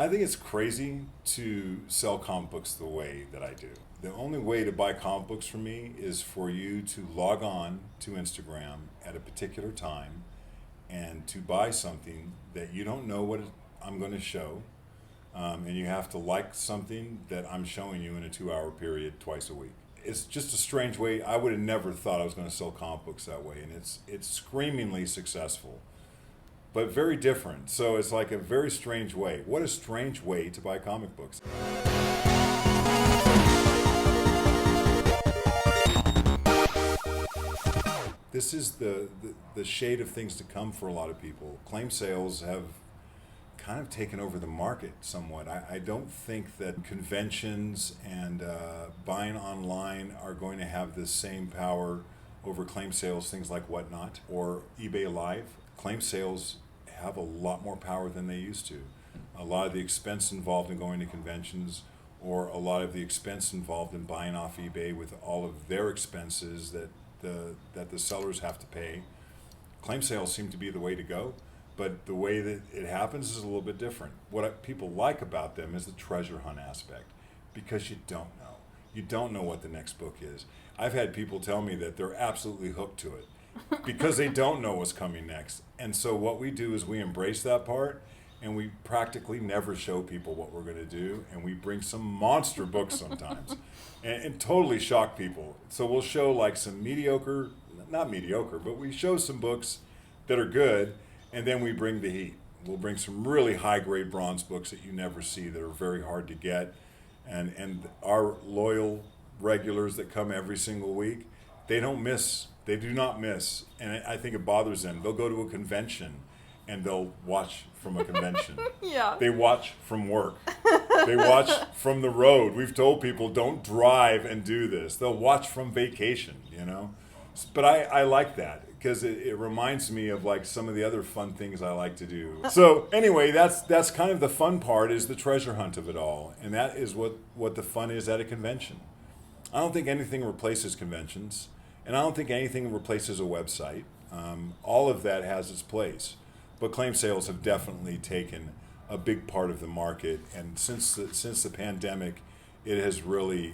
I think it's crazy to sell comic books the way that I do. The only way to buy comic books from me is for you to log on to Instagram at a particular time and to buy something that you don't know what I'm going to show. And you have to like something that I'm showing you in a 2-hour period twice a week. It's just a strange way. I would have never thought I was going to sell comic books that way, and it's screamingly successful, but very different. So it's like a very strange way. What a strange way to buy comic books. This is the shade of things to come for a lot of people. Claim sales have kind of taken over the market somewhat. I don't think that conventions and buying online are going to have the same power over claim sales, things like Whatnot or eBay Live. Claim sales have a lot more power than they used to. A lot of the expense involved in going to conventions, or a lot of the expense involved in buying off eBay with all of their expenses that the sellers have to pay. Claim sales seem to be the way to go. But the way that it happens is a little bit different. What people like about them is the treasure hunt aspect, because you don't know. You don't know what the next book is. I've had people tell me that they're absolutely hooked to it because they don't know what's coming next. And so what we do is we embrace that part, and we practically never show people what we're going to do, and we bring some monster books sometimes and totally shock people. So we'll show like some not mediocre, but we show some books that are good. And then we bring the heat. We'll bring some really high-grade bronze books that you never see, that are very hard to get. And our loyal regulars that come every single week, they don't miss. They do not miss. And I think it bothers them. They'll go to a convention and they'll watch from a convention. Yeah. They watch from work. They watch from the road. We've told people, don't drive and do this. They'll watch from vacation, you know. But I like that, because it reminds me of like some of the other fun things I like to do. So anyway, that's kind of the fun part, is the treasure hunt of it all. And that is what the fun is at a convention. I don't think anything replaces conventions, and I don't think anything replaces a website. All of that has its place. But claim sales have definitely taken a big part of the market, and since the pandemic, it has really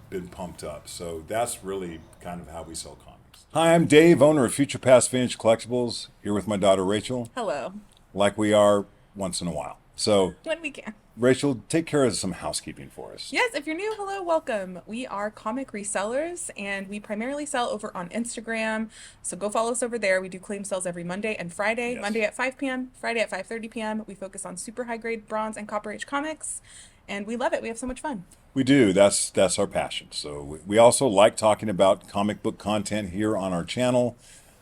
been pumped up. So that's really kind of how we sell comics. Hi, I'm Dave, owner of Future Past Vintage Collectibles, here with my daughter Rachel. Hello. Like we are once in a while. So When we can. Rachel, take care of some housekeeping for us. Yes, if you're new, hello, welcome. We are comic resellers, and we primarily sell over on Instagram. So go follow us over there. We do claim sales every Monday and Friday. Yes. Monday at 5 p.m., Friday at 5:30 p.m. We focus on super high-grade bronze and copper age comics, and we love it. We have so much fun. We do. That's our passion. So we also like talking about comic book content here on our channel.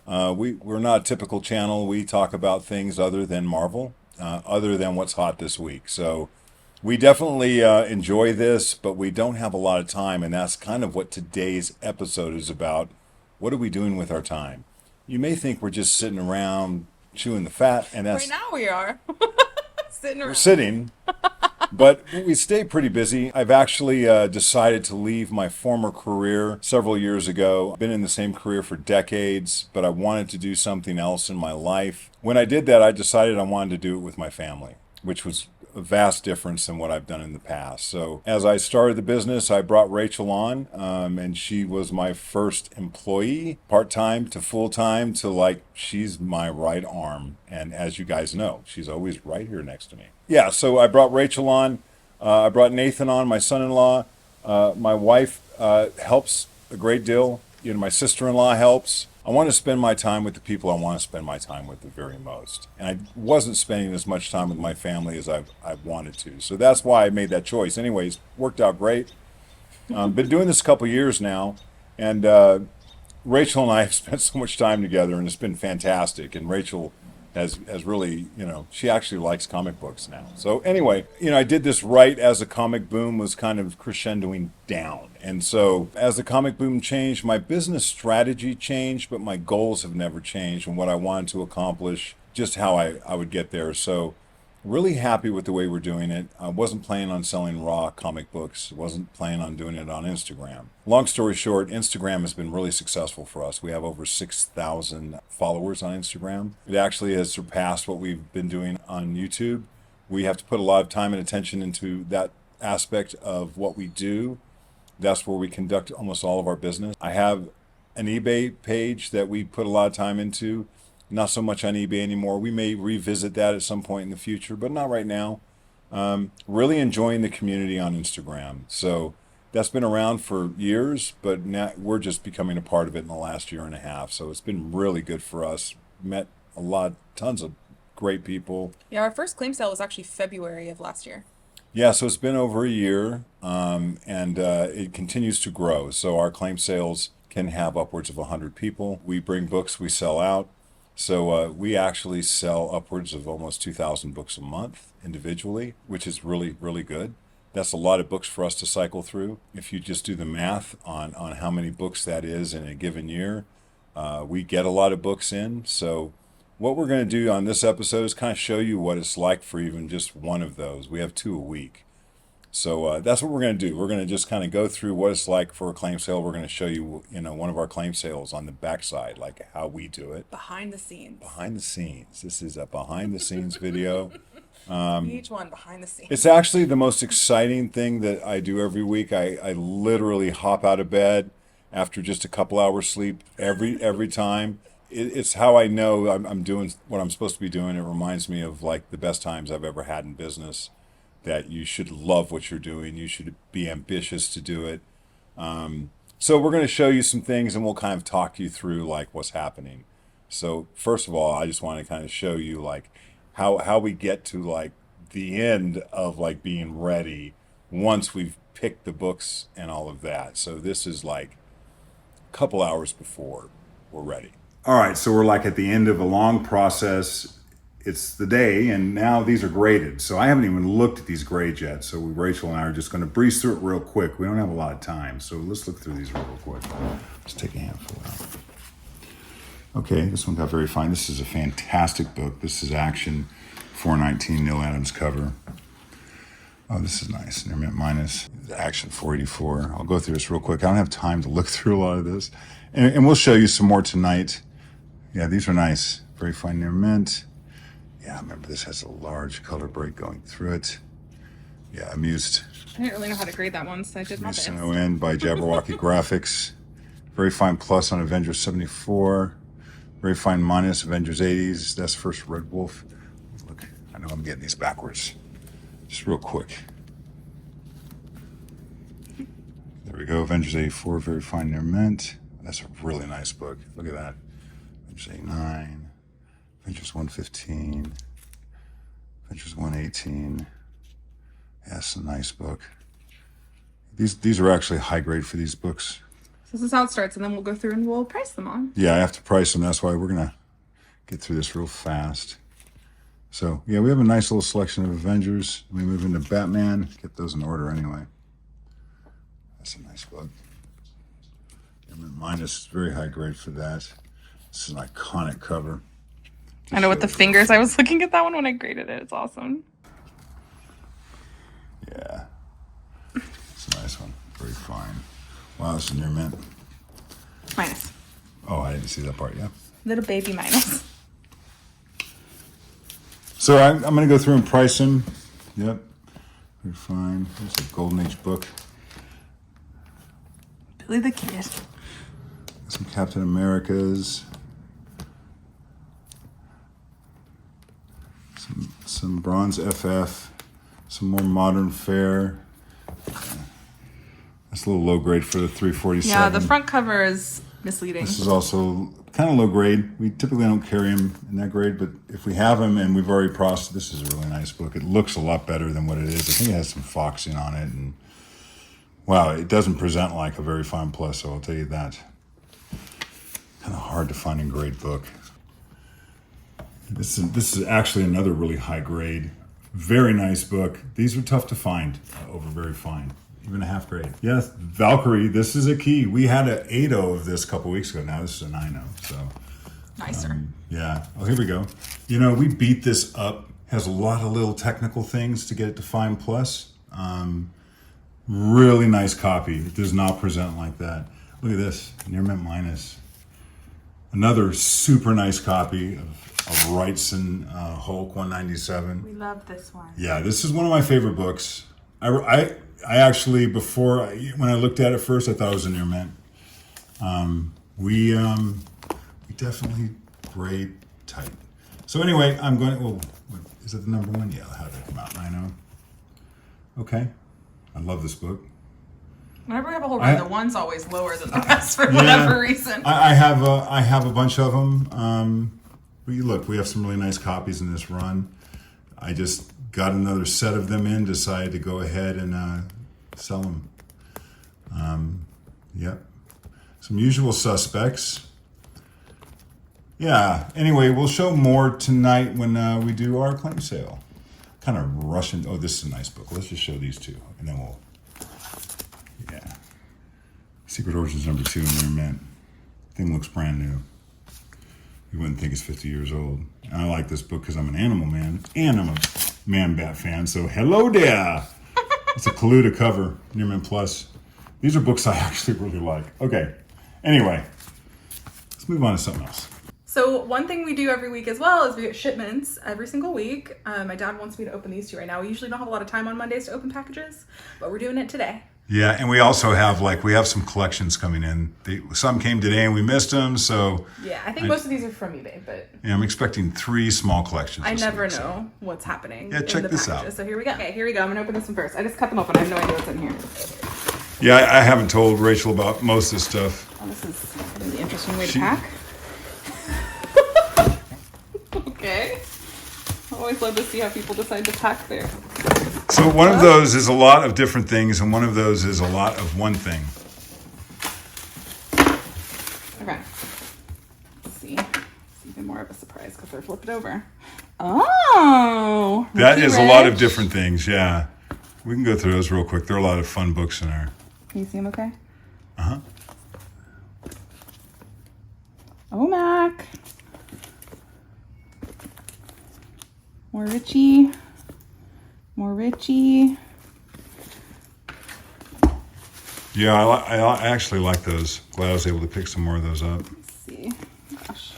We're not a typical channel. We talk about things other than Marvel, other than what's hot this week. So we definitely enjoy this, but we don't have a lot of time, and that's kind of what today's episode is about. What are we doing with our time? You may think we're just sitting around chewing the fat, and that's... Right now we are. Sitting around. We're sitting, but we stay pretty busy. I've actually decided to leave my former career several years ago. I've been in the same career for decades, but I wanted to do something else in my life. When I did that, I decided I wanted to do it with my family, which was a vast difference than what I've done in the past. So as I started the business, I brought Rachel on, and she was my first employee, part-time to full-time, to like, she's my right arm. And as you guys know, she's always right here next to me. Yeah, so I brought Rachel on. I brought Nathan on, my son-in-law. My wife helps a great deal. You know, my sister-in-law helps. I want to spend my time with the people I want to spend my time with the very most. And I wasn't spending as much time with my family as I wanted to. So that's why I made that choice. Anyways, worked out great. Been doing this a couple years now. And Rachel and I have spent so much time together, and it's been fantastic. And Rachel has really, you know, she actually likes comic books now. So anyway, you know, I did this right as the comic boom was kind of crescendoing down. And so as the comic boom changed, my business strategy changed, but my goals have never changed, and what I wanted to accomplish, just how I would get there. So really happy with the way we're doing it. I wasn't planning on selling raw comic books. Wasn't planning on doing it on Instagram. Long story short, Instagram has been really successful for us. We have over 6,000 followers on Instagram. It actually has surpassed what we've been doing on YouTube. We have to put a lot of time and attention into that aspect of what we do. That's where we conduct almost all of our business. I have an eBay page that we put a lot of time into. Not so much on eBay anymore. We may revisit that at some point in the future, but not right now. Really enjoying the community on Instagram. So that's been around for years, but now we're just becoming a part of it in the last year and a half. So it's been really good for us. Met tons of great people. Yeah, our first claim sale was actually February of last year. Yeah, so it's been over a year, and it continues to grow. So our claim sales can have upwards of 100 people. We bring books, we sell out. So we actually sell upwards of almost 2,000 books a month individually, which is really, really good. That's a lot of books for us to cycle through. If you just do the math on how many books that is in a given year, we get a lot of books in. So what we're going to do on this episode is kind of show you what it's like for even just one of those. We have 2 a week. So that's what we're going to do. We're going to just kind of go through what it's like for a claim sale. We're going to show you, one of our claim sales on the backside, like how we do it. Behind the scenes. Behind the scenes. This is a behind the scenes video. Each one behind the scenes. It's actually the most exciting thing that I do every week. I literally hop out of bed after just a couple hours sleep every time. It's how I know I'm doing what I'm supposed to be doing. It reminds me of like the best times I've ever had in business, that you should love what you're doing. You should be ambitious to do it. So we're going to show you some things, and we'll kind of talk you through like what's happening. So first of all, I just want to kind of show you like how we get to like the end of like being ready once we've picked the books and all of that. So this is like a couple hours before we're ready. All right, so we're like at the end of a long process. It's the day, and now these are graded. So I haven't even looked at these grades yet. So Rachel and I are just going to breeze through it real quick. We don't have a lot of time, so let's look through these real quick. Let's take a handful out. Okay, this one got very fine. This is a fantastic book. This is Action 419, Neil Adams cover. Oh, this is nice. Intermittent minus Action 484. I'll go through this real quick. I don't have time to look through a lot of this. And we'll show you some more tonight. Yeah, these are nice. Very fine near mint. Yeah, remember this has a large color break going through it. Yeah, Amused. I didn't really know how to grade that one, so I did my best. Amused NON by Jabberwocky Graphics. Very fine plus on Avengers 74. Very fine minus Avengers 80s. That's first Red Wolf. Look, I know I'm getting these backwards. Just real quick. There we go. Avengers 84, very fine near mint. That's a really nice book. Look at that. Avengers 89. Avengers 115, Avengers 118. Yeah, that's a nice book. These are actually high grade for these books. So this is how it starts, and then we'll go through and we'll price them all. Yeah, I have to price them. That's why we're going to get through this real fast. So, yeah, we have a nice little selection of Avengers. We move into Batman. Get those in order anyway. That's a nice book. Minus is very high grade for that. This is an iconic cover. I know with the fingers, I was looking at that one when I graded it. It's awesome. Yeah. It's a nice one. Very fine. Wow, this is near mint. Minus. Oh, I didn't see that part yet. Little baby minus. So I'm going to go through and price them. Yep. Very fine. There's a Golden Age book. Billy the Kid. Some Captain Americas. Some Bronze FF. Some more modern fare. That's a little low grade for the 347. Yeah, the front cover is misleading. This is also kind of low grade. We typically don't carry them in that grade, but if we have them and we've already processed, this is a really nice book. It looks a lot better than what it is. I think it has some foxing on it, and wow, it doesn't present like a very fine plus, so I'll tell you that. Kind of hard to find a great book. This is actually another really high grade, very nice book. These are tough to find over very fine, even a half grade. Yes, Valkyrie, this is a key. We had an 8.0 of this a couple weeks ago. Now this is a 9.0, so. Nicer. Yeah, oh, here we go. We beat this up. Has a lot of little technical things to get it to fine plus. Really nice copy. It does not present like that. Look at this, near mint minus. Another super nice copy of Wrightson Hulk 197. We love this one. Yeah, this is one of my favorite books. I actually, when I looked at it first, I thought it was a near mint. We definitely grade tight. So anyway, I'm going to, is it the number one? Yeah, how did it come out? 9-0. Okay. I love this book. Whenever we have a whole run, the one's always lower than the rest for whatever reason. I have a bunch of them. But look, we have some really nice copies in this run. I just got another set of them in, decided to go ahead and sell them. Yep. Some usual suspects. Yeah, anyway, we'll show more tonight when we do our claim sale. Kind of rushing. Oh, this is a nice book. Let's just show these two, and then we'll. Yeah. Secret Origins number 2 in there, man. Thing looks brand new. You wouldn't think it's 50 years old. And I like this book because I'm an animal man, and I'm a Man-Bat fan, so hello there. It's a Kaluta cover, Nearman Plus. These are books I actually really like. Okay, anyway, let's move on to something else. So one thing we do every week as well is we get shipments every single week. My dad wants me to open these two right now. We usually don't have a lot of time on Mondays to open packages, but we're doing it today. Yeah, and we also have we have some collections coming in. Some came today and we missed them, so. Yeah, I think most of these are from eBay, but. Yeah, I'm expecting 3 small collections. I never know what's happening. Yeah, check this out. So here we go. Okay, here we go. I'm gonna open this one first. I just cut them open. I have no idea what's in here. Yeah, I haven't told Rachel about most of this stuff. Oh, this is a really interesting way to pack. Okay. I always love to see how people decide to pack their. So one of those is a lot of different things, and one of those is a lot of one thing. Okay. Let's see. It's even more of a surprise because they're flipped over. Oh! That is a lot of different things, yeah. We can go through those real quick. There are a lot of fun books in there. Can you see them okay? Uh-huh. Oh, Mac. More Richie. More Richie. Yeah, I actually like those. Glad I was able to pick some more of those up. Let's see. Gosh.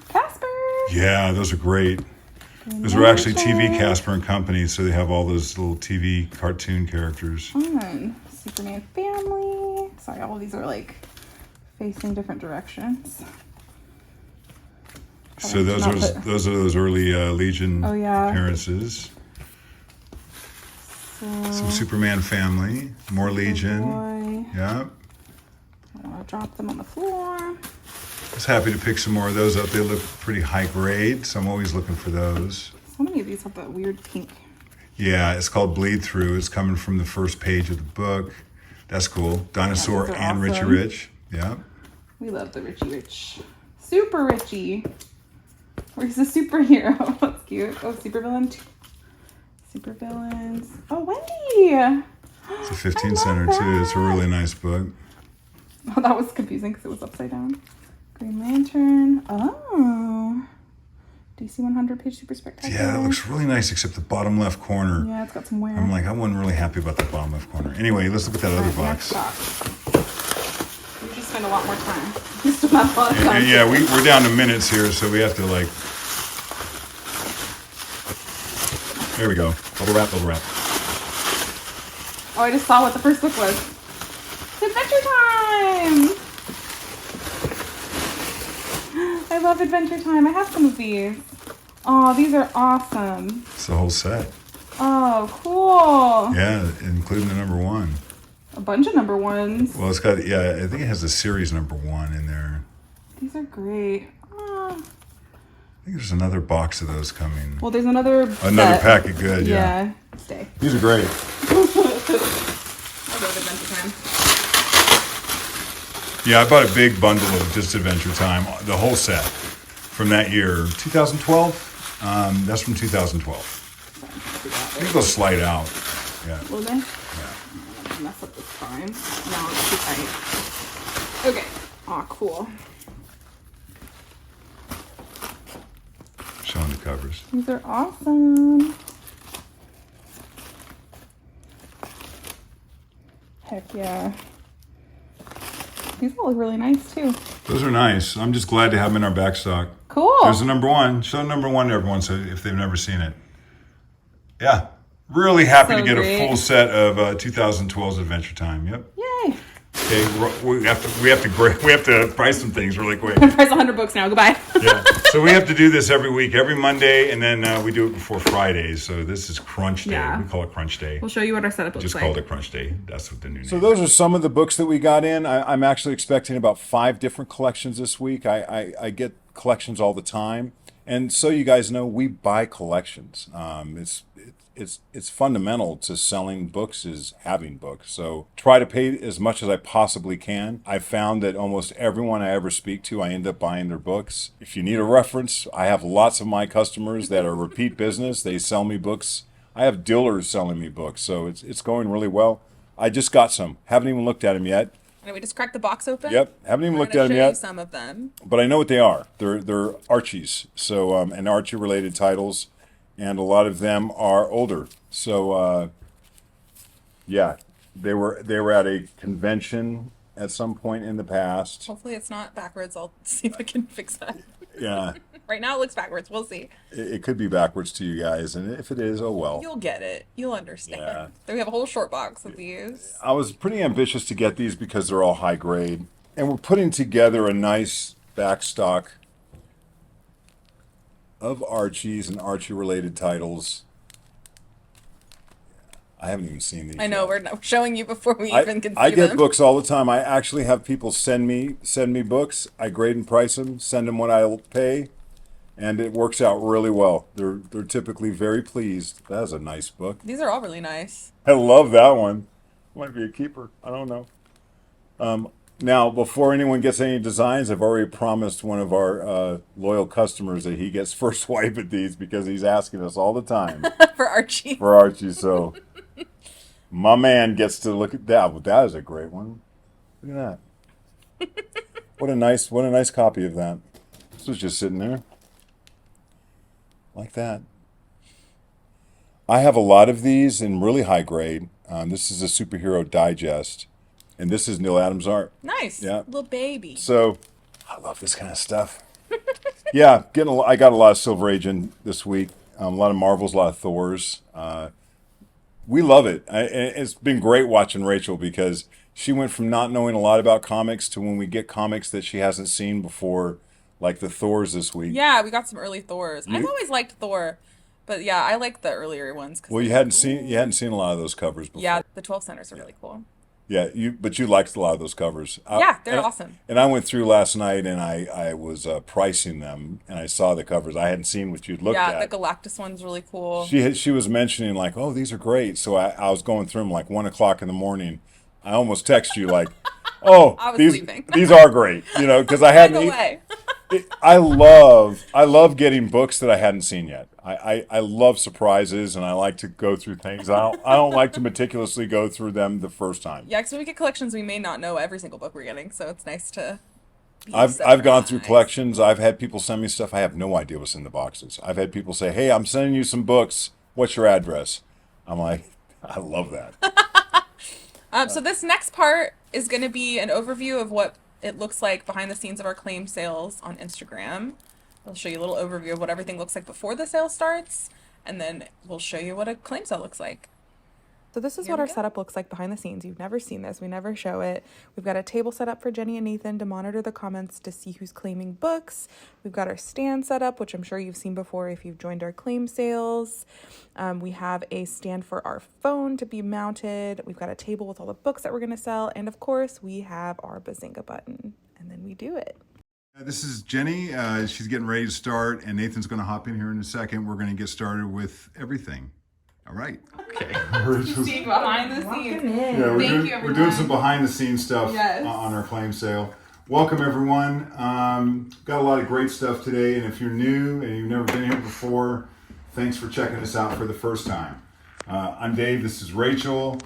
Casper! Yeah, those are great. Those are actually TV Casper and Company, so they have all those little TV cartoon characters. Fun. Superman family. Sorry, all of these are facing different directions. So those are those early Legion appearances. So, some Superman family, more Legion. Yeah. I want to drop them on the floor. I was happy to pick some more of those up. They look pretty high grade, so I'm always looking for those. So many of these have that weird pink. Yeah, it's called Bleed Through. It's coming from the first page of the book. That's cool. Dinosaur and awesome. Richie Rich. Yeah. We love the Richie Rich. Super Richie. Where he's a superhero. That's cute. Oh, supervillain. Supervillains. Oh, Wendy. It's a 15 center too. It's a really nice book. Oh, that was confusing because it was upside down. Green Lantern. Oh. DC 100 page super spectacular. Yeah, that looks really nice except the bottom left corner. Yeah, it's got some wear. I wasn't really happy about that bottom left corner. Anyway, let's look at that other box. We usually spend a lot more time. We still have a lot of time. Yeah, we're down to minutes here, so we have to There we go. Bubble wrap, bubble wrap. Oh, I just saw what the first book was. It's Adventure Time! I love Adventure Time. I have some of these. Oh, these are awesome. It's the whole set. Oh, cool. Yeah, including the number 1. A bunch of number 1s. Well, it's got, I think it has the series number 1 in there. These are great. I think there's another box of those coming. Well, there's another packet, good, yeah. Stay. These are great. I love Adventure Time. Yeah, I bought a big bundle of just Adventure Time, the whole set from that year. 2012? That's from 2012. These will slide out. Yeah. Will they? Yeah. Mess up this time. No, it's too tight. Okay. Aw, cool. Showing the covers. These are awesome. Heck yeah. These all look really nice too. Those are nice. I'm just glad to have them in our back stock. Cool. There's the number one. Show number one to everyone so if they've never seen it. Yeah. Really happy to get a full set of 2012's Adventure Time. Yep. Yay. Okay, we have to price some things really quick. Price 100 books now. Goodbye. Yeah. So we have to do this every week, every Monday, and then we do it before Fridays. So this is Crunch Day. Yeah. We call it Crunch Day. We'll show you what our setup looks like. Just called it Crunch Day. That's what the new name. So those are some of the books that we got in. I'm actually expecting about 5 different collections this week. I get collections all the time, and so you guys know, we buy collections. It's fundamental to selling books is having books. So try to pay as much as I possibly can. I've found that almost everyone I ever speak to, I end up buying their books. If you need a reference, I have lots of my customers that are repeat business. They sell me books. I have dealers selling me books. So it's going really well. I just got some. Haven't even looked at them yet. And we just cracked the box open? Yep. Haven't even looked at them yet. Some of them. But I know what they are. They're Archies. So and Archie related titles. And a lot of them are older. So, yeah, they were at a convention at some point in the past. Hopefully it's not backwards. I'll see if I can fix that. Yeah. Right now it looks backwards. We'll see. It could be backwards to you guys, and if it is, oh well. You'll get it. You'll understand. Yeah. Then we have a whole short box of these. I was pretty ambitious to get these because they're all high grade. And we're putting together a nice backstock of Archies and Archie-related titles. I haven't even seen these. I know, yet. we're showing you before we even can see I get them. books all the time. I actually have people send me books. I grade and price them, send them what I'll pay, and it works out really well. They're typically very pleased. That is a nice book. These are all really nice. I love that one. Might be a keeper. I don't know. Now, before anyone gets any designs, I've already promised one of our loyal customers that he gets first swipe at these because he's asking us all the time. For Archie. For Archie, so my man gets to look at that. Well, that is a great one. Look at that. What a nice copy of that. This was just sitting there. Like that. I have a lot of these in really high grade. This is a superhero digest. And this is Neil Adams' art. Nice. Yeah. Little baby. So, I love this kind of stuff. Yeah, I got a lot of Silver Age in this week. A lot of Marvels, a lot of Thors. We love it. It's been great watching Rachel because she went from not knowing a lot about comics to when we get comics that she hasn't seen before, like the Thors this week. Yeah, we got some early Thors. I've always liked Thor, but yeah, I like the earlier ones. Well, you hadn't seen a lot of those covers before. Yeah, the 12 centers are really cool. Yeah, but you liked a lot of those covers. Yeah, they're awesome. And I went through last night and I was pricing them and I saw the covers. I hadn't seen what you'd looked at. Yeah, the Galactus one's really cool. She was mentioning like, oh, these are great. So I was going through them like 1 o'clock in the morning. I almost text you like, oh, these are great, because I hadn't. I love getting books that I hadn't seen yet. I love surprises and I like to go through things. I don't like to meticulously go through them the first time. Yeah, because when we get collections, we may not know every single book we're getting, so it's nice to. I've gone through collections. I've had people send me stuff. I have no idea what's in the boxes. I've had people say, "Hey, I'm sending you some books. What's your address?" I'm like, I love that. So this next part is going to be an overview of what it looks like behind the scenes of our claim sales on Instagram. I'll show you a little overview of what everything looks like before the sale starts, and then we'll show you what a claim sale looks like. So this is what our setup looks like behind the scenes. You've never seen this. We never show it. We've got a table set up for Jenny and Nathan to monitor the comments to see who's claiming books. We've got our stand set up, which I'm sure you've seen before if you've joined our claim sales. We have a stand for our phone to be mounted. We've got a table with all the books that we're going to sell. And of course, we have our Bazinga button. And then we do it. This is Jenny. She's getting ready to start, and Nathan's going to hop in here in a second. We're going to get started with everything. All right. Okay. See behind the scenes. Yeah, we're doing some behind the scenes stuff on our claim sale. Welcome everyone. Got a lot of great stuff today, and if you're new and you've never been here before, thanks for checking us out for the first time. I'm Dave. This is Rachel.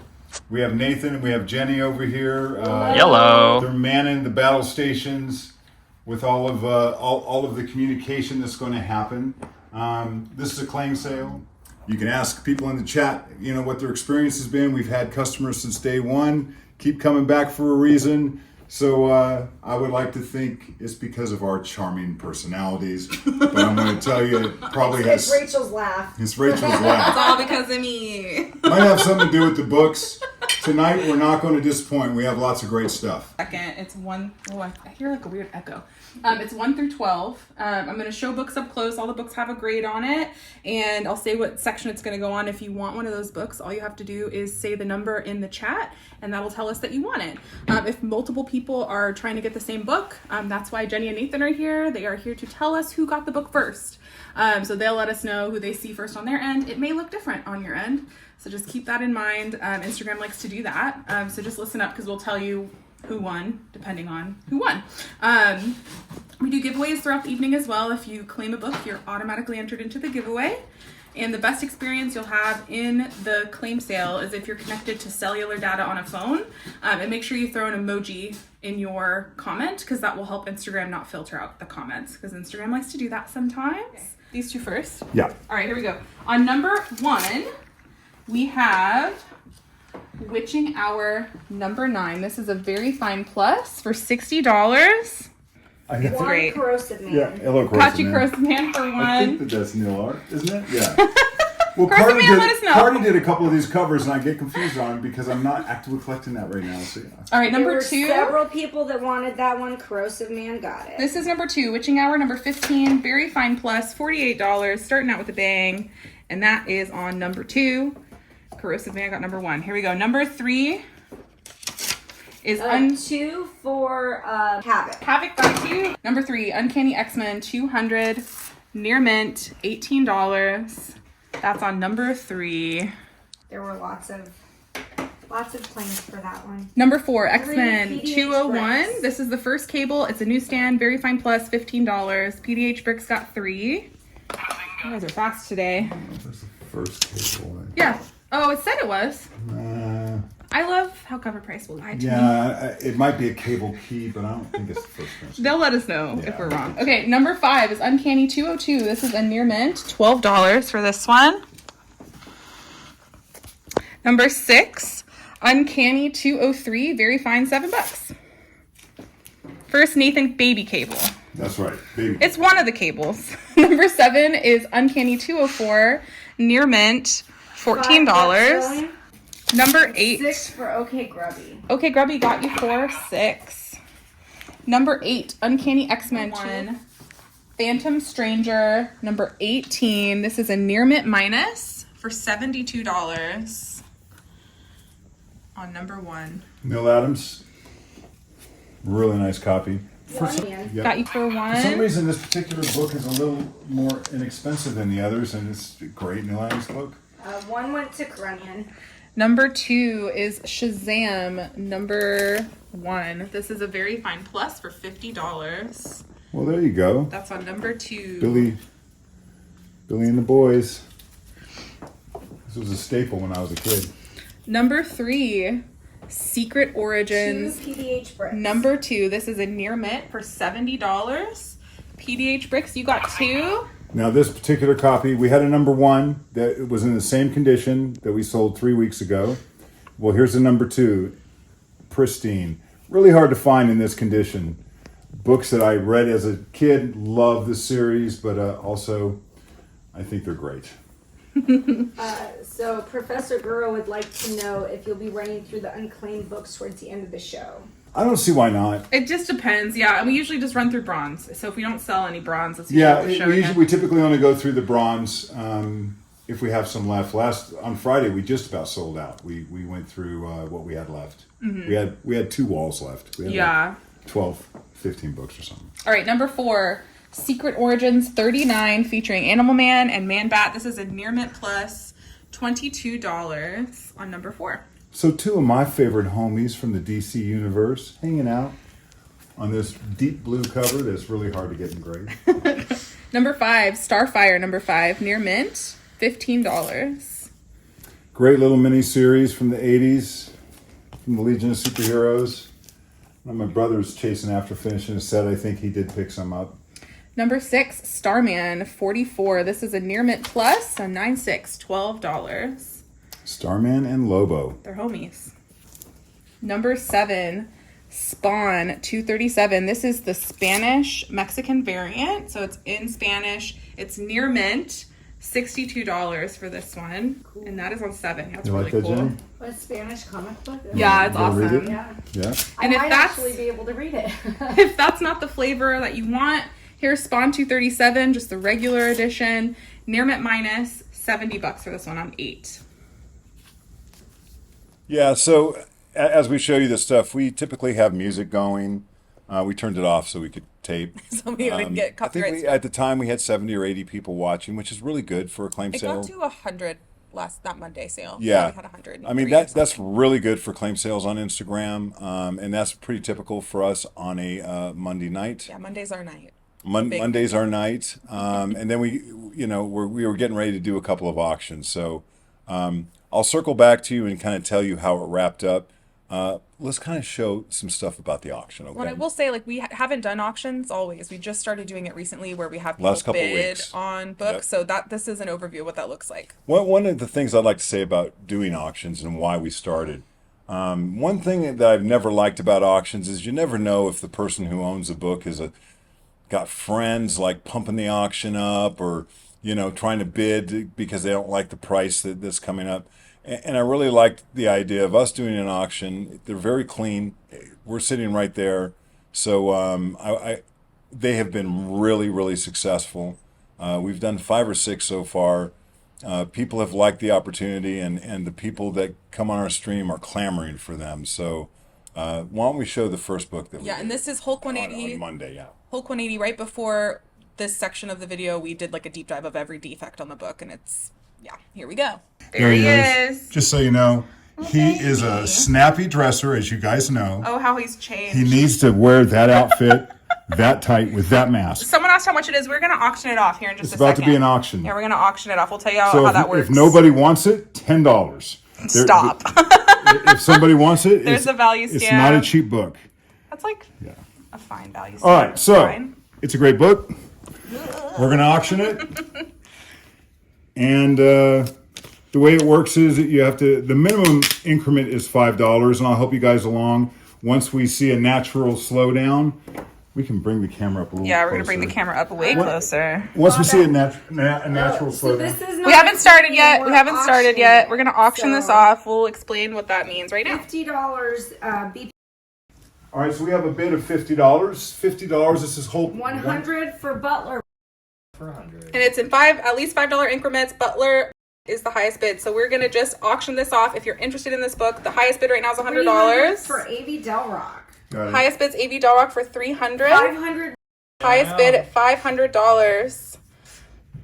We have Nathan and we have Jenny over here. Hello. They're manning the battle stations with all of the communication that's going to happen. This is a claim sale. You can ask people in the chat, what their experience has been. We've had customers since day one. Keep coming back for a reason. So I would like to think it's because of our charming personalities, but I'm going to tell you it probably has... It's Rachel's laugh. It's Rachel's It's laugh. all because of me. Might have something to do with the books. Tonight we're not going to disappoint. We have lots of great stuff. Second, it's one. Oh, I hear like a weird echo. It's 1 through 12. I'm going to show books up close. All the books have a grade on it, and I'll say what section it's going to go on. If you want one of those books, all you have to do is say the number in the chat, and that'll tell us that you want it. If multiple people are trying to get the same book, that's why Jenny and Nathan are here. They are here to tell us who got the book first. So they'll let us know who they see first on their end. It may look different on your end, so just keep that in mind. Instagram likes to do that. So just listen up because we'll tell you who won, depending on who won. We do giveaways throughout the evening as well. If you claim a book, you're automatically entered into the giveaway. And the best experience you'll have in the claim sale is if you're connected to cellular data on a phone. And make sure you throw an emoji in your comment because that will help Instagram not filter out the comments because Instagram likes to do that sometimes. Okay. These two first? Yeah. All right, here we go. On number 1, we have Witching Hour number 9. This is a very fine plus for $60. It's great. Corrosive Man. Yeah, hello, Got you, Corrosive Man, for I think one. that's Neil Art, isn't it? Yeah. Well, Corrosive Man, let us know. Cardi did a couple of these covers, and I get confused on them because I'm not actively collecting that right now. So yeah. All right, There number were 2. several people that wanted that one. Corrosive Man got it. This is number 2, Witching Hour number 15, very fine plus, $48, starting out with a bang. And that is on number 2. Corrosive Man got number 1. Here we go. Number 3 is 2 for Havoc. Havoc got 2. Number 3, Uncanny X-Men 200, near mint, $18. That's on number 3. There were lots of claims for that one. Number 4, X-Men PDH 201. bricks. This is the first cable. It's a newsstand, very fine plus, $15. PDH Bricks got 3. You guys are fast today. That's the first cable. Yeah. Oh, it said it was. I love how cover price will lie to me. Yeah, it might be a cable key, but I don't think it's the first one. They'll let us know if Yeah. we're wrong. Okay, number 5 is Uncanny 202. This is a near mint, $12 for this one. Number 6, Uncanny 203, very fine, $7. First Nathan baby cable. That's right, baby. It's one of the cables. Number 7 is Uncanny 204, near mint, $14. Number 8. 6 for OK Grubby. Okay, Grubby got you for 6. Number 8, Uncanny X-Men 1. Phantom Stranger, number 18. This is a near mint minus for $72 on number 1. Neil Adams. Really nice copy. Yep. Got you for 1. For some reason, this particular book is a little more inexpensive than the others, and it's a great Neil Adams book. 1 went to Grunion. Number 2 is Shazam, number 1. This is a very fine plus for $50. Well, there you go. That's on number 2. Billy and the Boys. This was a staple when I was a kid. Number 3, Secret Origins. 2 PDH bricks. Number 2, this is a near mint for $70. PDH Bricks, you got 2. Now, this particular copy, we had a number 1 that was in the same condition that we sold 3 weeks ago. Well, here's the number 2, pristine. Really hard to find in this condition. Books that I read as a kid, love the series, but also I think they're great. So Professor Guru would like to know if you'll be running through the unclaimed books towards the end of the show. I don't see why not. It just depends, yeah. And we usually just run through bronze. So if we don't sell any bronze, that's usually what we're showing we typically only go through the bronze if we have some left. On Friday, we just about sold out. We went through what we had left. Mm-hmm. We had 2 walls left. We had like 12, 15 books or something. All right, number 4, Secret Origins 39, featuring Animal Man and Man Bat. This is a near mint plus, $22 on number 4. So 2 of my favorite homies from the DC universe hanging out on this deep blue cover that's really hard to get in grade. Number 5, Starfire number 5, near mint, $15. Great little mini-series from the 80s, from the Legion of Superheroes. My brother's chasing after finishing a set. I think he did pick some up. Number 6, Starman 44. This is a near mint plus, so 9.6, $12. Starman and Lobo. They're homies. Number 7, Spawn 237. This is the Spanish Mexican variant. So it's in Spanish. It's near mint. $62 for this one. Cool. And that is on 7. That's really cool. Jenny? What a Spanish comic book. Yeah, it's You wanna read awesome. it? Yeah. Yeah. I And if might that's- actually be able to read it. If that's not the flavor that you want, here's Spawn 237, just the regular edition. Near mint minus $70 for this one on 8. Yeah, so as we show you this stuff, we typically have music going. We turned it off so we could tape. So we would get I think copyright. at the time we had 70 or 80 people watching, which is really good for a claim It sale. got to 100 that Monday sale. Yeah. We had 100. I mean, that's really good for claim sales on Instagram, and that's pretty typical for us on a Monday night. Yeah, Monday's our night. Monday's our night, and then we were getting ready to do a couple of auctions. So I'll circle back to you and kind of tell you how it wrapped up. Let's kind of show some stuff about the auction. Okay. Well, I will say, like, we haven't done auctions always. We just started doing it recently, where we have people Last couple bid weeks. on books. Yep. So this is an overview of what that looks like. One of the things I'd like to say about doing auctions and why we started. One thing that I've never liked about auctions is you never know if the person who owns a book got friends like pumping the auction up, or trying to bid because they don't like the price that's coming up. And I really liked the idea of us doing an auction. They're very clean. We're sitting right there, so they have been really, really successful. We've done 5 or 6 so far. People have liked the opportunity, and the people that come on our stream are clamoring for them. So why don't we show the first book that we Yeah, and did this is Hulk 180. on Monday, yeah. Hulk 180, right before this section of the video, we did like a deep dive of every defect on the book, and here we go. There he is. Just so you know, he is a snappy dresser, as you guys know. Oh, how he's changed. He needs to wear that outfit that tight with that mask. Someone asked how much it is. We're going to auction it off here in just It's a second. about to be an auction. Yeah, we're going to auction it off. We'll tell you how, So that works. if nobody wants it, $10. Stop. If somebody wants it, There's the value It's stamp. not a cheap book. That's like a fine value. All right, so Fine. it's a great book. We're going to auction it. And the way it works is that the minimum increment is $5, and I'll help you guys along. Once we see a natural slowdown, we can bring the camera up a little Yeah, we're closer. going to bring the camera up way closer. Once we see a natural So slowdown. this is not We haven't started yet. we're We haven't started yet. auctioning We're going to auction so this off. We'll explain what that means right now. $50 BP, All right, so we have a bid of $50. $50, this is Hulk. 100 for Butler. And it's in at least $5 increments. Butler is the highest bid. So we're going to just auction this off. If you're interested in this book, the highest bid right now is $100. 300 for A.V. Delrock. Got it. Highest bid's A.V. Delrock for $300. 500, Highest bid at $500.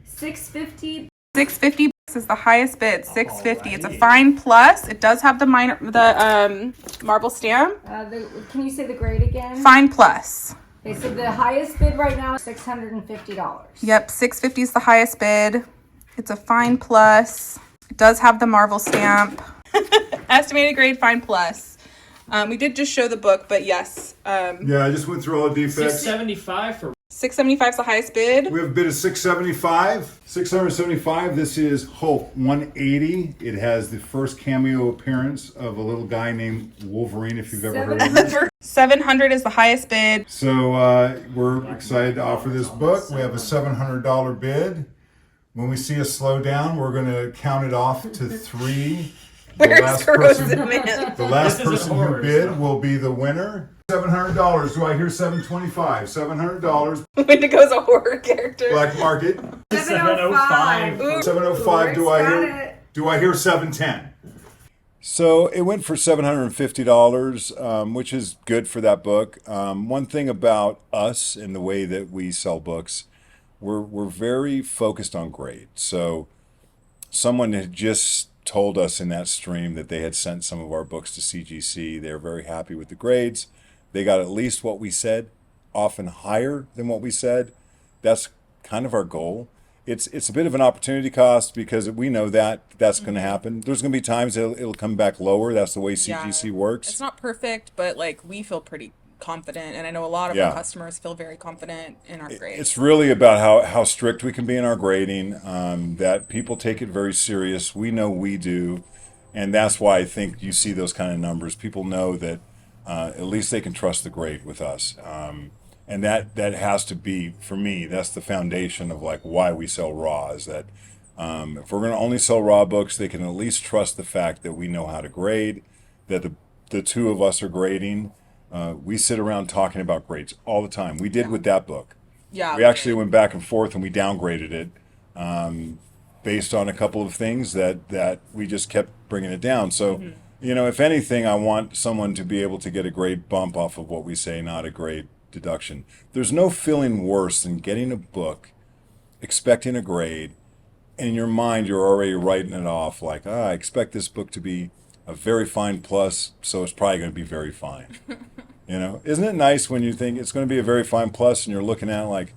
650. $650 is the highest bid. $650. It's a fine plus. It does have the marble stamp. Can you say the grade again? Fine plus. Okay, so the highest bid right now is $650. Yep, $650 is the highest bid. It's a fine plus. It does have the marble stamp. Estimated grade fine plus. We did just show the book, but yes. Yeah, I just went through all the defects. $675 for $675 is the highest bid. We have a bid of $675. $675. This is Hulk 180. It has the first cameo appearance of a little guy named Wolverine, if you've ever heard of him. $700 is the highest bid. So we're excited to offer this book. We have a $700 bid. When we see a slowdown, we're going to count it off to 3. Where's Corrosive Man? The last This is a person who horror, bid so. will be the winner. $700. Do I hear $725? $700. Wendigo's a horror character. Black market. 705. Ooh. 705. Do I Got hear? it. Do I hear 710? So it went for $750, which is good for that book. One thing about us and the way that we sell books, we're very focused on grade. So someone had just told us in that stream that they had sent some of our books to CGC. They're very happy with the grades. They got at least what we said, often higher than what we said. That's kind of our goal. It's a bit of an opportunity cost because we know that's going to happen. There's going to be times it'll come back lower. That's the way CGC works. It's not perfect, but like we feel pretty confident, and I know a lot of Yeah. our customers feel very confident in our grades. It's really about how strict we can be in our grading, that people take it very serious. We know we do, and that's why I think you see those kind of numbers. People know that at least they can trust the grade with us. And that has to be, for me, that's the foundation of like why we sell raw, is that if we're going to only sell raw books, they can at least trust the fact that we know how to grade, that the two of us are grading. We sit around talking about grades all the time. We did with that book. Yeah. We actually went back and forth and we downgraded it based on a couple of things that we just kept bringing it down. So, if anything, I want someone to be able to get a grade bump off of what we say, not a grade deduction. There's no feeling worse than getting a book, expecting a grade, and in your mind you're already writing it off like, I expect this book to be a very fine plus, so it's probably going to be very fine. Isn't it nice when you think it's going to be a very fine plus and you're looking at it like,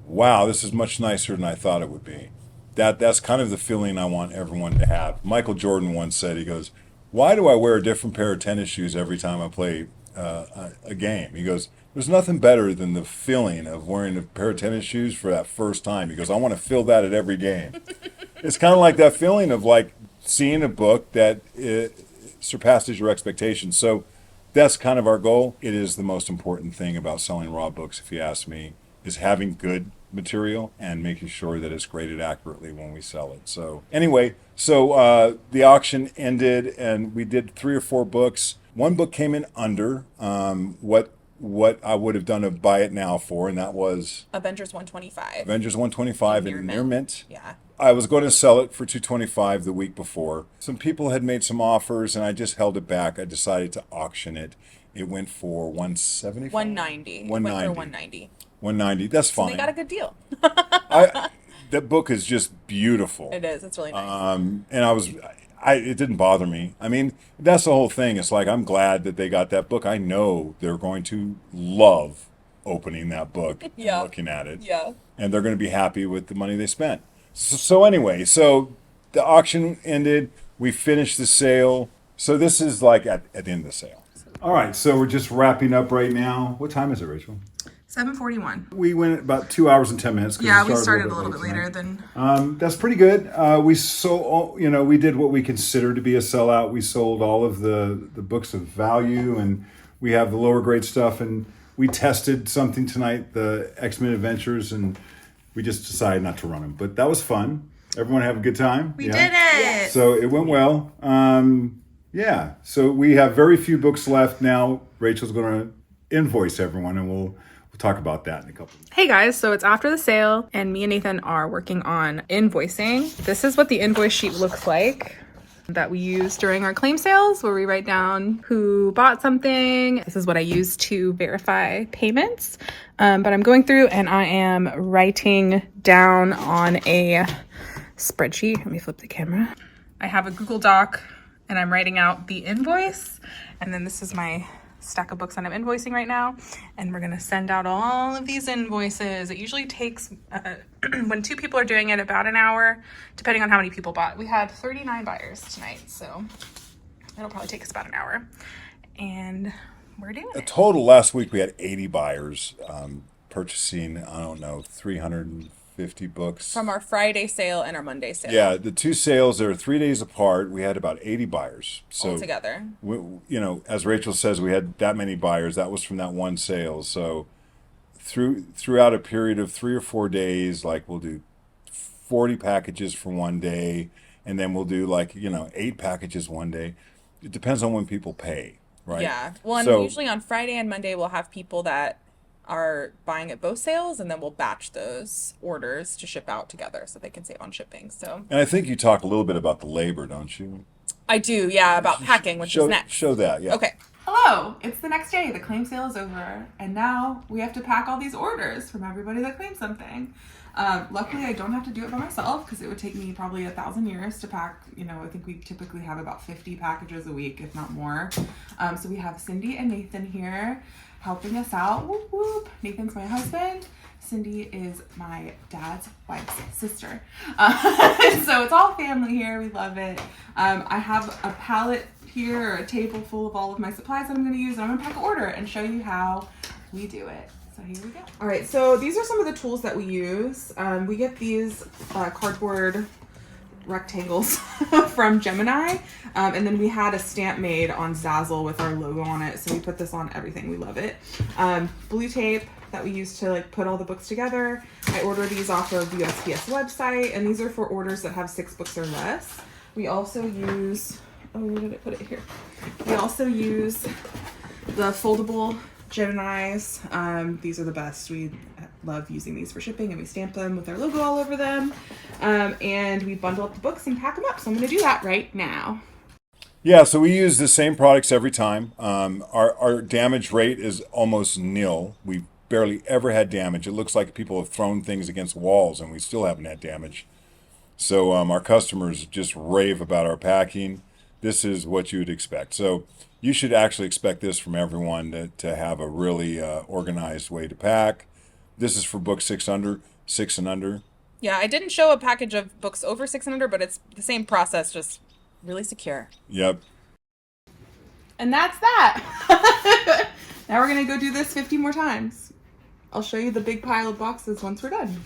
wow, this is much nicer than I thought it would be. That's kind of the feeling I want everyone to have. Michael Jordan once said, he goes, why do I wear a different pair of tennis shoes every time I play a game? He goes, there's nothing better than the feeling of wearing a pair of tennis shoes for that first time. He goes, I want to feel that at every game. It's kind of like that feeling of like seeing a book that surpasses your expectations. So that's kind of our goal. It is the most important thing about selling raw books, if you ask me, is having good material and making sure that it's graded accurately when we sell it. So anyway, the auction ended and we did 3 or 4 books. One book came in under what I would have done a buy it now for, and that was Avengers 125. Avengers 125 in near mint. Yeah. I was going to sell it for $225 the week before. Some people had made some offers and I just held it back. I decided to auction it. It went for $170. 190. 190. It went for 190. 190. That's fine. So they got a good deal. That book is just beautiful. It is. It's really nice. And it didn't bother me. I mean, that's the whole thing. It's like, I'm glad that they got that book. I know they're going to love opening that book and looking at it. Yeah. And they're going to be happy with the money they spent. So anyway, the auction ended. We finished the sale. So this is like at the end of the sale. All right. So we're just wrapping up right now. What time is it, Rachel? 7:41. We went about 2 hours and 10 minutes. Yeah, we started a little bit later than. That's pretty good. We did what we consider to be a sellout. We sold all of the books of value, and we have the lower grade stuff. And we tested something tonight, the X-Men Adventures, and we just decided not to run them. But that was fun. Everyone have a good time. We did it. So it went well. So we have very few books left now. Rachel's going to invoice everyone, and we'll talk about that in a couple. Hey guys, so it's after the sale and me and Nathan are working on invoicing. This is what the invoice sheet looks like that we use during our claim sales, where we write down who bought something. This is what I use to verify payments. But I'm going through and I am writing down on a spreadsheet. Let me flip the camera. I have a Google Doc and I'm writing out the invoice. And then this is my stack of books that I'm invoicing right now, and we're gonna send out all of these invoices. It usually takes when 2 people are doing it about an hour, depending on how many people bought. We had 39 buyers tonight, so it'll probably take us about an hour, and we're doing it. Total last week we had 80 buyers purchasing 350 books From our Friday sale and our Monday sale. Yeah, the 2 sales, they're 3 days apart. We had about 80 buyers. So all together. As Rachel says, we had that many buyers. That was from that one sale. So throughout a period of 3 or 4 days, like we'll do 40 packages for one day, and then we'll do 8 packages one day. It depends on when people pay, right? Yeah. Well, and usually on Friday and Monday we'll have people that are buying at both sales, and then we'll batch those orders to ship out together so they can save on shipping. So. And I think you talk a little bit about the labor, don't you? I do, yeah, about packing, which is next. Show that, yeah. Okay. Hello, it's the next day. The claim sale is over, and now we have to pack all these orders from everybody that claimed something. Luckily, I don't have to do it by myself because it would take me probably 1,000 years to pack. I think we typically have about 50 packages a week, if not more. So we have Cindy and Nathan here helping us out. Whoop, whoop. Nathan's my husband. Cindy is my dad's wife's sister. So it's all family here. We love it. I have a pallet here, or a table full of all of my supplies that I'm going to use, and I'm going to pack an order and show you how we do it. So here we go. All right, so these are some of the tools that we use. We get these cardboard rectangles from Gemini. And then we had a stamp made on Zazzle with our logo on it. So we put this on everything. We love it. Blue tape that we use to like put all the books together. I order these off of the USPS website, and these are for orders that have 6 books or less. We also use, oh, where did I put it here? We also use the foldable Geminis. These are the best. We love using these for shipping, and we stamp them with our logo all over them. And we bundle up the books and pack them up. So I'm going to do that right now. Yeah, so we use the same products every time. Our damage rate is almost nil. We barely ever had damage. It looks like people have thrown things against walls, and we still haven't had damage. So our customers just rave about our packing. This is what you would expect. So you should actually expect this from everyone to have a really organized way to pack. This is for books 6 and under. Yeah, I didn't show a package of books over 6 and under, but it's the same process, just really secure. Yep. And that's that. Now we're going to go do this 50 more times. I'll show you the big pile of boxes once we're done.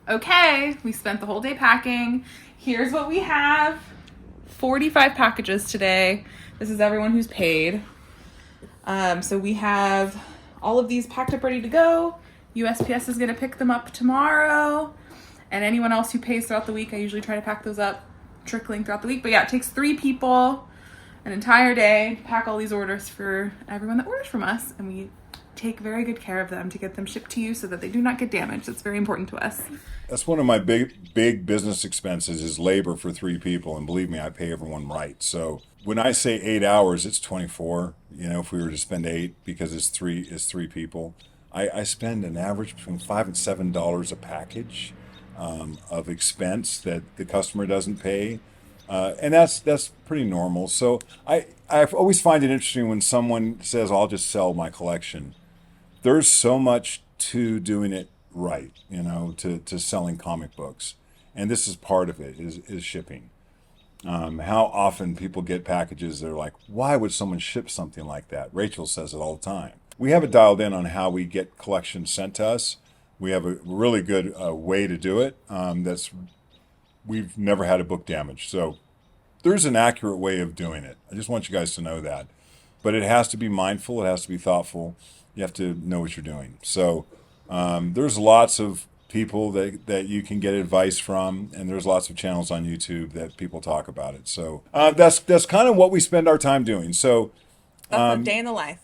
Okay, we spent the whole day packing. Here's what we have. 45 packages today. This is everyone who's paid. So we have all of these packed up ready to go. USPS is going to pick them up tomorrow. And anyone else who pays throughout the week, I usually try to pack those up trickling throughout the week. But yeah, it takes 3 people an entire day to pack all these orders for everyone that orders from us. And we take very good care of them to get them shipped to you so that they do not get damaged. That's very important to us. That's one of my big business expenses is labor for 3 people. And believe me, I pay everyone right. So when I say 8 hours, it's 24. You know, if we were to spend 8 because it's three people, I spend an average between $5 and $7 a package of expense that the customer doesn't pay. And that's pretty normal. So I always find it interesting when someone says, I'll just sell my collection. There's so much to doing it right, you know, to selling comic books. And this is part of it, is shipping. How often people get packages, they're like, why would someone ship something like that? Rachel says it all the time. We have it dialed in on how we get collections sent to us. We have a really good way to do it. We've never had a book damaged. So there's an accurate way of doing it. I just want you guys to know that. But it has to be mindful. It has to be thoughtful. You have to know what you're doing. So there's lots of people that you can get advice from, and there's lots of channels on YouTube that people talk about it. So that's kind of what we spend our time doing. So That's a day in the life.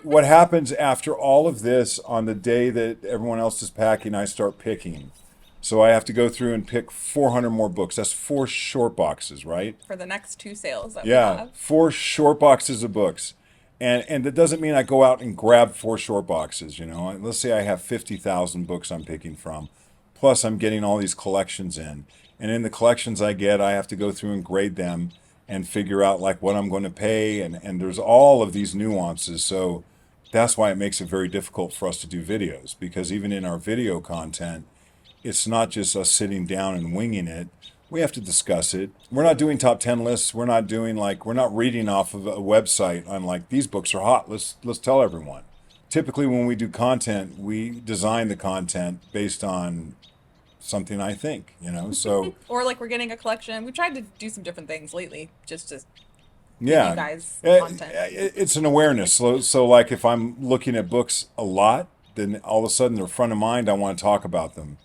what happens after all of this, on the day that everyone else is packing, I start picking. So I have to go through and pick 400 more books. That's 4 short boxes, right? For the next 2 sales that we have. 4 short boxes of books. And that doesn't mean I go out and grab 4 short boxes, you know. Let's say I have 50,000 books I'm picking from. Plus I'm getting all these collections in. And in the collections I get, I have to go through and grade them and figure out like what I'm going to pay. And there's all of these nuances. So that's why it makes it very difficult for us to do videos. Because even in our video content, it's not just us sitting down and winging it. We have to discuss it. We're not doing top 10 lists. We're not reading off of a website on like, these books are hot. Let's tell everyone. Typically when we do content, we design the content based on something I think, you know, so. Or like we're getting a collection. We tried to do some different things lately just to Yeah, you guys content. It's an awareness. So like if I'm looking at books a lot, then all of a sudden they're front of mind. I want to talk about them.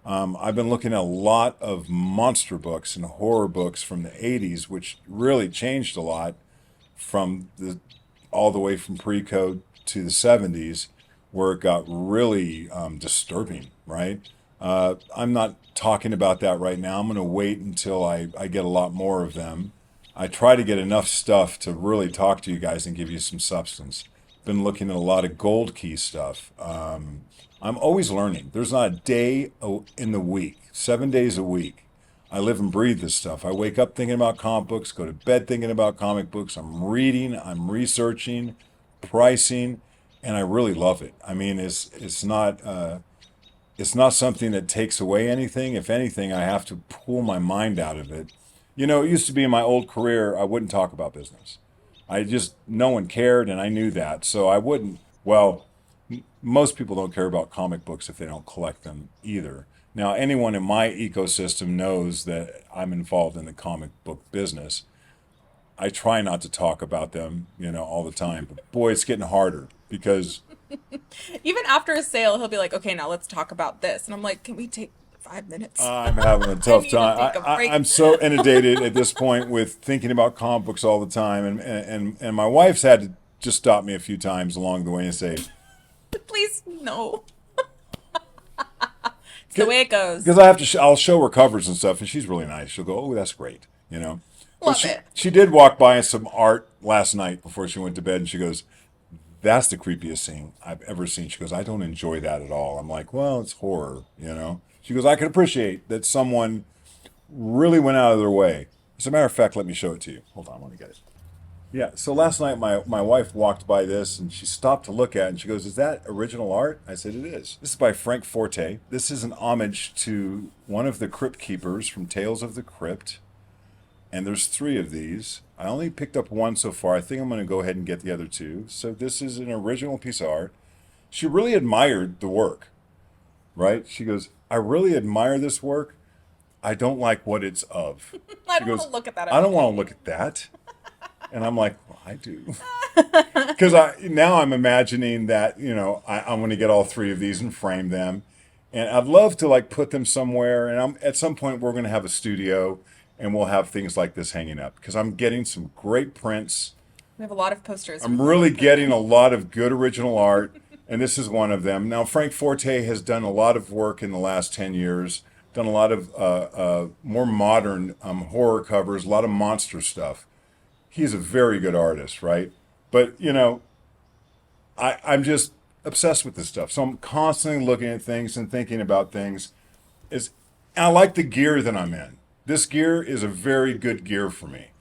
I've been looking at a lot of monster books and horror books from the 80s, which really changed a lot from all the way from pre-code to the 70s, where it got really disturbing, right? I'm not talking about that right now. I'm going to wait until I get a lot more of them. I try to get enough stuff to really talk to you guys and give you some substance. Been looking at a lot of gold key stuff. I'm always learning. There's not a day in the week, 7 days a week. I live and breathe this stuff. I wake up thinking about comic books, go to bed thinking about comic books. I'm reading, I'm researching, pricing, and I really love it. I mean, it's not something that takes away anything. If anything, I have to pull my mind out of it. You know, it used to be in my old career, I wouldn't talk about business. No one cared, and I knew that, so I wouldn't. Well, most people don't care about comic books if they don't collect them either. Now, anyone in my ecosystem knows that I'm involved in the comic book business. I try not to talk about them, all the time. But boy, it's getting harder because Even after a sale, he'll be like, "Okay, now let's talk about this," and I'm like, "Can we take 5 minutes?" I'm having a tough need to time. take a break. I'm so inundated at this point with thinking about comic books all the time, and my wife's had to just stop me a few times along the way and say, Please, no. It's the way it goes. because I have to. I'll show her covers and stuff, and she's really nice. She'll go, "Oh, that's great," But Love she, it. she did walk by some art last night before she went to bed, and she goes, "That's the creepiest thing I've ever seen." She goes, "I don't enjoy that at all." I'm like, "Well, it's horror." She goes, "I can appreciate that someone really went out of their way." As a matter of fact, let me show it to you. Hold on, let me get it. Yeah, so last night my wife walked by this and she stopped to look at it and she goes, "Is that original art?" I said, "It is." This is by Frank Forte. This is an homage to one of the crypt keepers from Tales of the Crypt. And there's 3 of these. I only picked up 1 so far. I think I'm going to go ahead and get the other 2. So this is an original piece of art. She really admired the work, right? She goes, "I really admire this work. I don't like what it's of." I She don't want goes, to look at that. "I don't want to look at that." And I'm like, "Well, I do." Because now I'm imagining that, I'm going to get all 3 of these and frame them. And I'd love to like put them somewhere. And at some point we're going to have a studio and we'll have things like this hanging up because I'm getting some great prints. We have a lot of posters. I'm really getting a lot of good original art. And this is one of them. Now, Frank Forte has done a lot of work in the last 10 years, done a lot of more modern horror covers, a lot of monster stuff. He's a very good artist, right? But, I'm just obsessed with this stuff. So I'm constantly looking at things and thinking about things. And I like the gear that I'm in. This gear is a very good gear for me.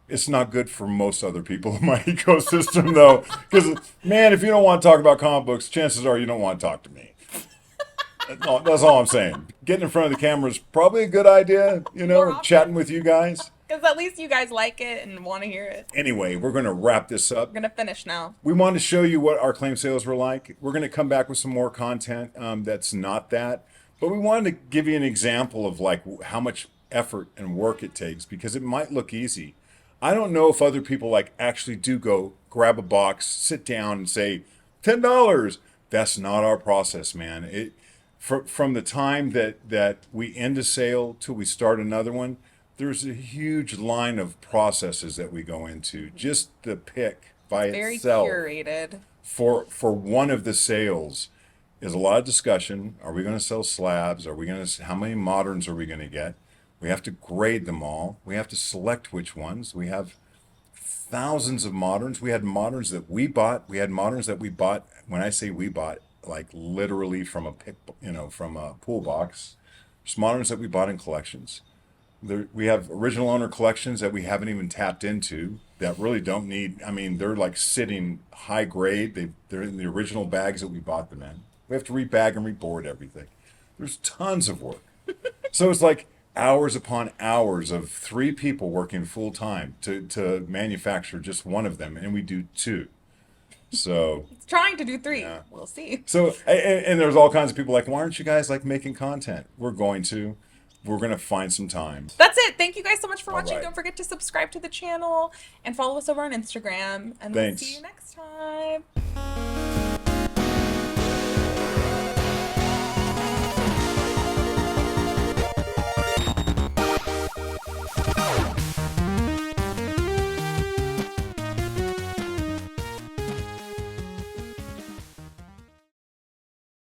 It's not good for most other people in my ecosystem, though. Because, man, if you don't want to talk about comic books, chances are you don't want to talk to me. That's all I'm saying. Getting in front of the camera is probably a good idea, More often. chatting with you guys. Because at least you guys like it and want to hear it. Anyway, we're going to wrap this up. We're going to finish now. We wanted to show you what our claim sales were like. We're going to come back with some more content that's not that. But we wanted to give you an example of like how much effort and work it takes because it might look easy. I don't know if other people like actually do go grab a box, sit down and say, $10. That's not our process, man. From the time that we end a sale till we start another one, there's a huge line of processes that we go into. Just the pick by Very itself curated. for one of the sales is a lot of discussion. Are we going to sell slabs? How many moderns are we going to get? We have to grade them all. We have to select which ones. We have thousands of moderns. We had moderns that we bought. We had moderns that we bought. When I say we bought, like literally from from a pool box. There's moderns that we bought in collections. We have original owner collections that we haven't even tapped into that really don't need. I mean, they're like sitting high grade. They're in the original bags that we bought them in. We have to rebag and reboard everything. There's tons of work. So it's like hours upon hours of 3 people working full time to manufacture just one of them, and we do 2. So It's trying to do 3. Yeah. We'll see. So and there's all kinds of people like, why aren't you guys like making content? We're going to find some time. That's it. Thank you guys so much for watching. right. Don't forget to subscribe to the channel and follow us over on Instagram. And we'll Thanks. see you next time.